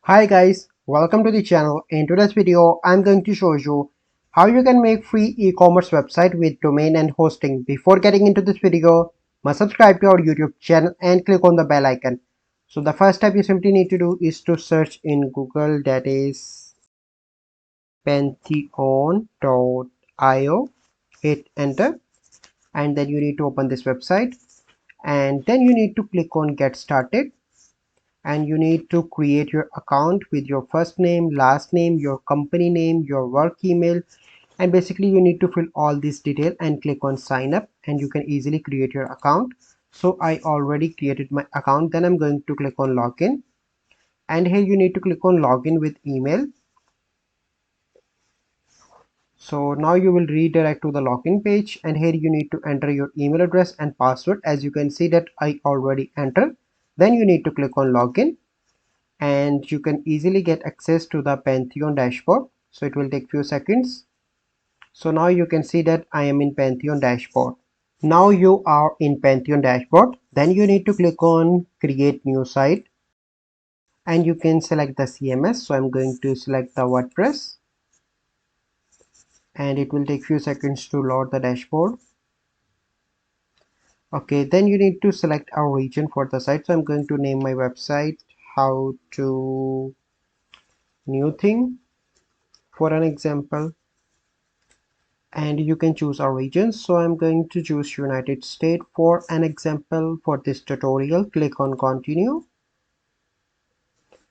Hi guys, welcome to the channel. In today's video, I'm going to show you how you can make free e-commerce website with domain and hosting. Before getting into this video, must subscribe to our YouTube channel and click on the bell icon. So the first step you simply need to do is to search in Google, that is pantheon.io. Hit enter and then you need to open this website and then you need to click on get started. And you need to create your account with your first name, last name, your company name, your work email, and basically you need to fill all this detail and click on sign up and you can easily create your account. So I already created my account. Then I'm going to click on login, and here you need to click on login with email. So now you will redirect to the login page, and here you need to enter your email address and password. As you can see that I already entered. Then you need to click on login and you can easily get access to the Pantheon dashboard. So it will take few seconds. So now you can see that I am in Pantheon dashboard. Now you are in Pantheon dashboard. Then you need to click on create new site and you can select the CMS. So I'm going to select the WordPress and it will take few seconds to load the dashboard. Okay, then you need to select a region for the site. So I'm going to name my website how to new thing for an example, and you can choose a region. So I'm going to choose United States for an example for this tutorial. Click on continue.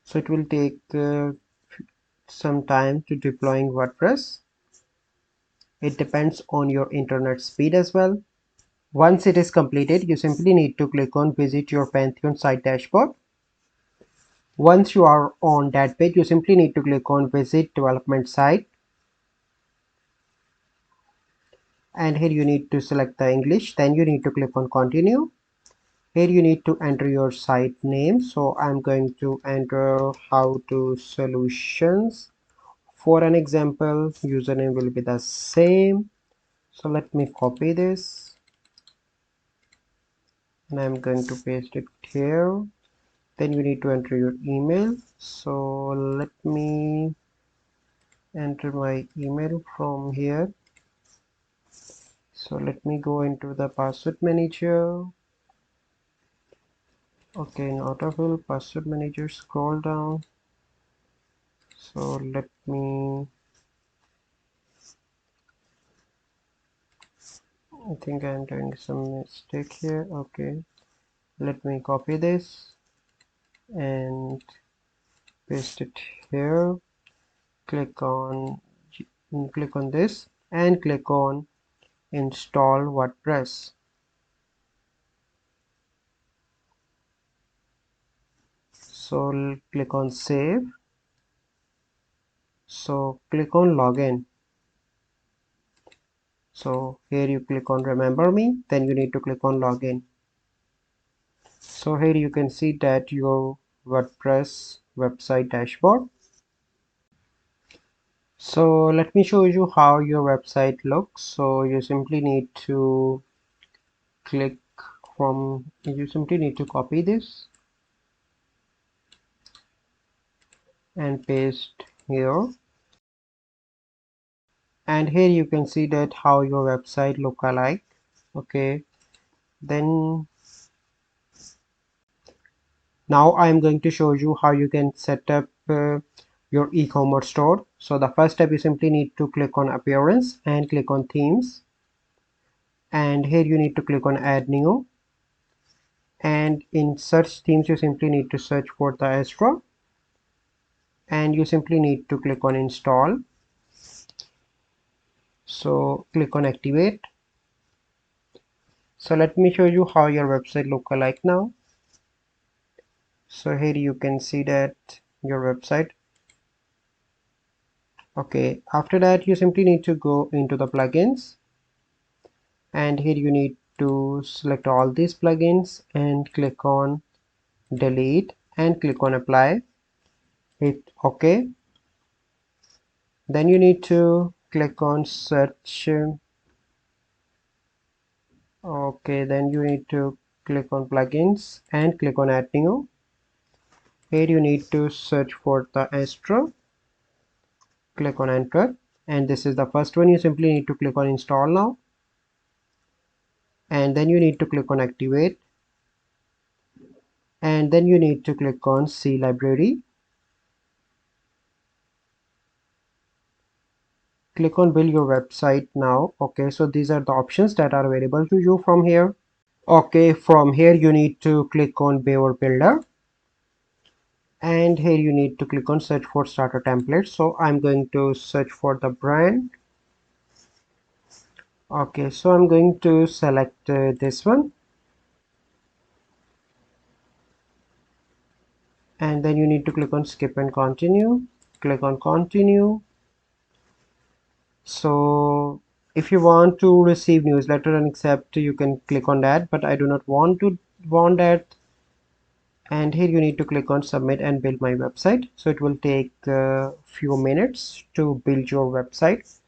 So it will take some time to deploying WordPress. It depends on your internet speed as well. Once it is completed, you simply need to click on visit your Pantheon site dashboard. Once you are on that page, you simply need to click on visit development site, and here you need to select the English. Then you need to click on continue. Here you need to enter your site name. So I'm going to enter how to solutions. For an example, username will be the same. So let me copy this and I'm going to paste it here. Then you need to enter your email. So let me enter my email from here. So let me go into the password manager. Okay, in autofill password manager, scroll down. So let me, I think I'm doing some mistake here. Okay, let me copy this and paste it here. Click on this and click on install WordPress. So click on save. So click on login. So here you click on remember me, then you need to click on login. So here you can see that your WordPress website dashboard. So let me show you how your website looks. So you simply need to copy this and paste here, and here you can see that how your website look alike. Okay, then now I am going to show you how you can set up your e-commerce store. So the first step, you simply need to click on appearance and click on themes, and here you need to click on add new, and in search themes you simply need to search for the Astra, and you simply need to click on install. So click on activate. So let me show you how your website look alike now. So here you can see that your website. Okay, after that you simply need to go into the plugins, and here you need to select all these plugins and click on delete and click on apply. Hit OK. Then you need to click on search. Okay, then you need to click on plugins and click on add new. Here you need to search for the Astro, click on enter, and this is the first one. You simply need to click on install now, and then you need to click on activate, and then you need to click on see library, click on build your website now. Okay, so these are the options that are available to you from here. Okay, from here you need to click on Beaver Builder, and here you need to click on search for starter templates. So I'm going to search for the brand. Okay, so I'm going to select this one, and then you need to click on skip and continue, click on continue. So if you want to receive newsletter and accept, you can click on that, but I do not want that. And here you need to click on submit and build my website. So it will take a few minutes to build your website,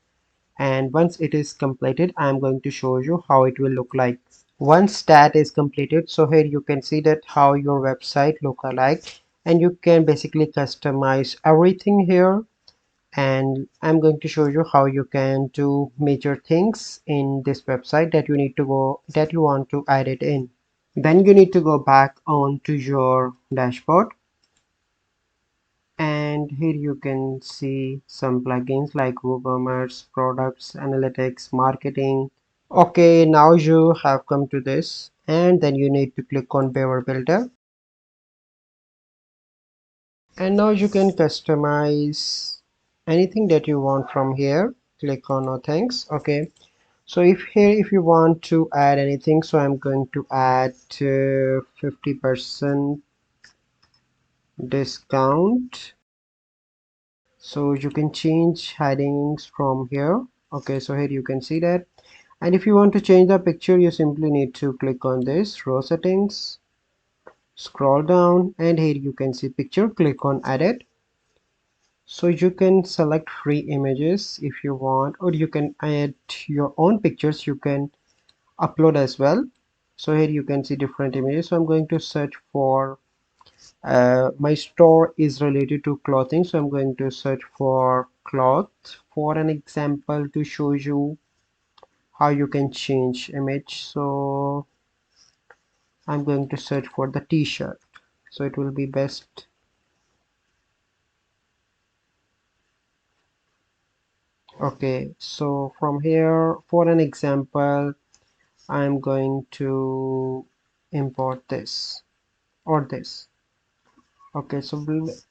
and once it is completed, I'm going to show you how it will look like once that is completed. So here you can see that how your website look like, and you can basically customize everything here. And I'm going to show you how you can do major things in this website that you want to add it in. Then you need to go back on to your dashboard, and here you can see some plugins like Ecommerce, products, analytics, marketing. Okay, now you have come to this, and then you need to click on Beaver Builder, and now you can customize anything that you want from here. Click on no thanks. Okay, so if you want to add anything, so I'm going to add 50% discount. So you can change headings from here. Okay, so here you can see that. And if you want to change the picture, you simply need to click on this row settings, scroll down, and here you can see picture, click on edit. So you can select free images if you want, or you can add your own pictures, you can upload as well. So here you can see different images. So I'm going to search for my store is related to clothing, so I'm going to search for cloth for an example to show you how you can change image. So I'm going to search for the t-shirt, so it will be best. Okay, so from here for an example I'm going to import this or this. Okay, so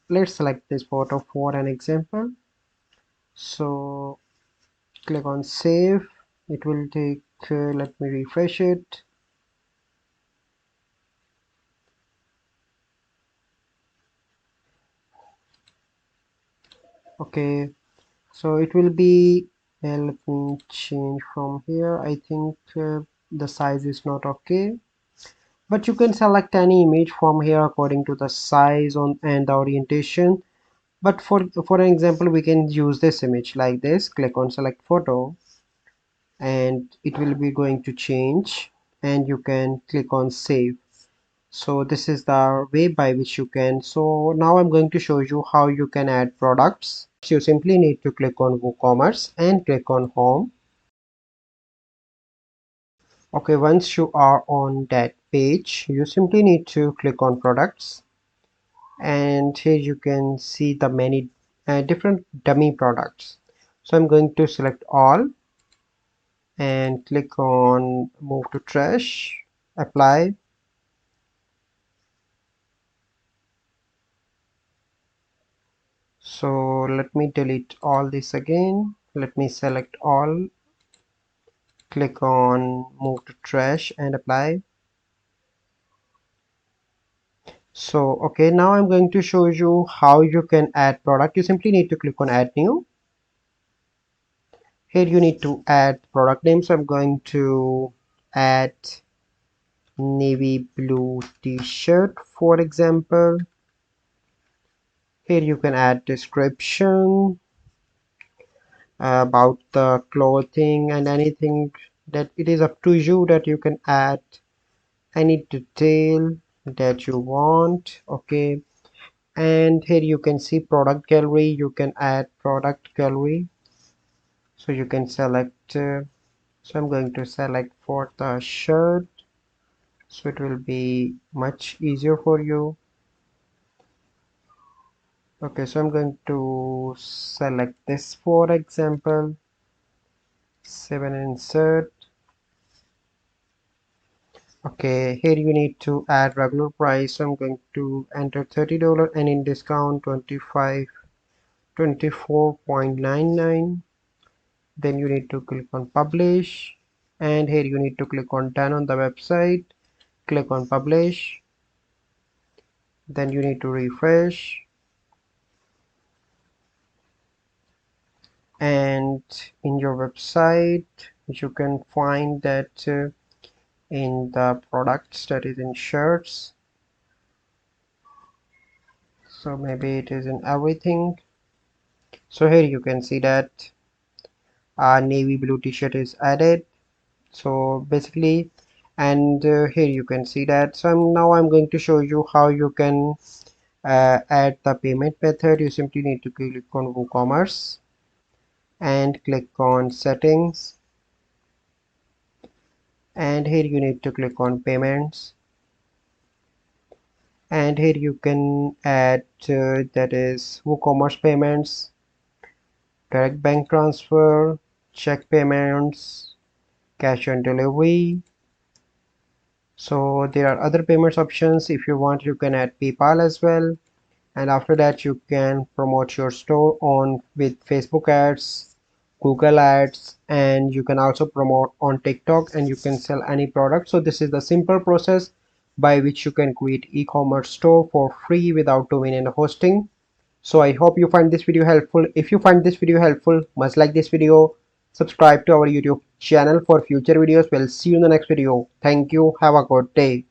let's select this photo for an example. So click on save. It will take let me refresh it. Okay, so it will be let me change from here. I think the size is not okay, but you can select any image from here according to the size on and the orientation. But for an example, we can use this image like this. Click on select photo, and it will be going to change, and you can click on save. So this is the way by which you can. So now I'm going to show you how you can add products. You simply need to click on WooCommerce and click on home. Okay, once you are on that page, you simply need to click on products, and here you can see the many different dummy products. So I'm going to select all and click on move to trash, apply. So let me delete all this again. Let me select all, click on move to trash and apply. So okay, now I'm going to show you how you can add product. You simply need to click on add new. Here you need to add product name. So I'm going to add navy blue t-shirt for example. Here you can add description about the clothing and anything that it is up to you that you can add any detail that you want. Okay, And here you can see product gallery. You can add product gallery, so you can select so I'm going to select for the shirt, so it will be much easier for you. Okay, so I'm going to select this for example, 7 insert. Okay, here you need to add regular price, so I'm going to enter $30 and in discount 24.99. Then you need to click on publish, and here you need to click on done on the website. Click on publish, then you need to refresh, and in your website you can find that in the products, that is in shirts, so maybe it is in everything. So here you can see that a navy blue t-shirt is added, so basically, and here you can see that. So I'm going to show you how you can add the payment method. You simply need to click on WooCommerce and click on settings, and here you need to click on payments, and here you can add that is WooCommerce payments, direct bank transfer, check payments, cash on delivery. So there are other payments options. If you want, you can add PayPal as well, and after that you can promote your store on with Facebook ads, Google ads, and you can also promote on TikTok, and you can sell any product. So this is the simple process by which you can create e-commerce store for free without domain and hosting. So I hope you find this video helpful. If you find this video helpful, must like this video, subscribe to our YouTube channel for future videos. We'll see you in the next video. Thank you. Have a good day.